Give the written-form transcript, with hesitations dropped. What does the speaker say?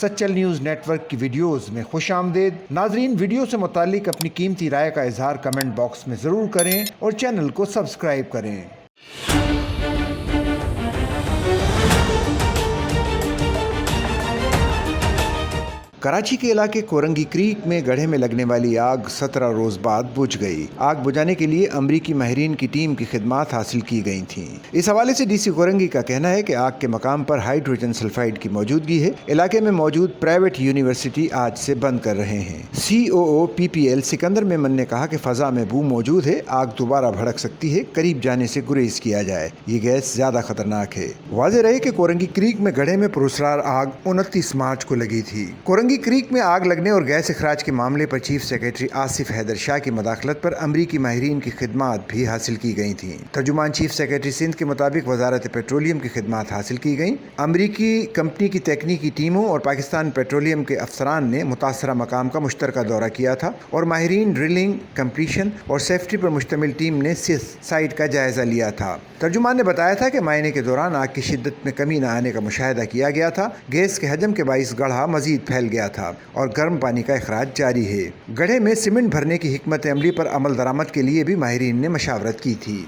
Sachal news net work کی videos میں خوش آمدید۔ ناظرین، ویڈیو سے متعلق اپنی قیمتی رائے کا اظہار کمنٹ باکس میں ضرور کریں اور چینل کو سبسکرائب کریں۔ کراچی کے علاقے کورنگی کریک میں گڑھے میں لگنے والی آگ 17 روز بعد بجھ گئی۔ آگ بجھانے کے لیے امریکی ماہرین کی ٹیم کی خدمات حاصل کی گئی تھیں۔ اس حوالے سے ڈی سی کورنگی کا کہنا ہے کہ آگ کے مقام پر ہائیڈروجن سلفائڈ کی موجودگی ہے۔ علاقے میں موجود پرائیویٹ یونیورسٹی آج سے بند کر رہے ہیں۔ COO PPL سکندر میمن نے کہا کہ فضا میں بو موجود ہے، آگ دوبارہ بھڑک سکتی ہے، قریب جانے سے گریز کیا جائے، یہ گیس زیادہ خطرناک ہے۔ واضح رہے کہ کورنگی کریک میں گڑھے میں پراسرار آگ 29 مارچ کو لگی تھی۔ کورنگی کریک میں آگ لگنے اور گیس اخراج کے معاملے پر چیف سیکرٹری آصف حیدر شاہ کی مداخلت پر امریکی ماہرین کی خدمات بھی حاصل کی گئی تھیں۔ ترجمان چیف سیکرٹری سندھ کے مطابق وزارت پیٹرولیم کی خدمات حاصل کی گئیں۔ امریکی کمپنی کی تکنیکی ٹیموں اور پاکستان پیٹرولیم کے افسران نے متاثرہ مقام کا مشترکہ دورہ کیا تھا اور ماہرین ڈرلنگ، کمپلیشن اور سیفٹی پر مشتمل ٹیم نے سائٹ کا جائزہ لیا تھا۔ ترجمان نے بتایا تھا کہ معائنے کے دوران آگ کی شدت میں کمی نہ آنے کا مشاہدہ کیا گیا تھا۔ گیس کے حجم کے باعث گڑھا مزید پھیل گیا تھا اور گرم پانی کا اخراج جاری ہے۔ گڑھے میں سیمنٹ بھرنے کی حکمت عملی پر عمل درآمد کے لیے بھی ماہرین نے مشاورت کی تھی۔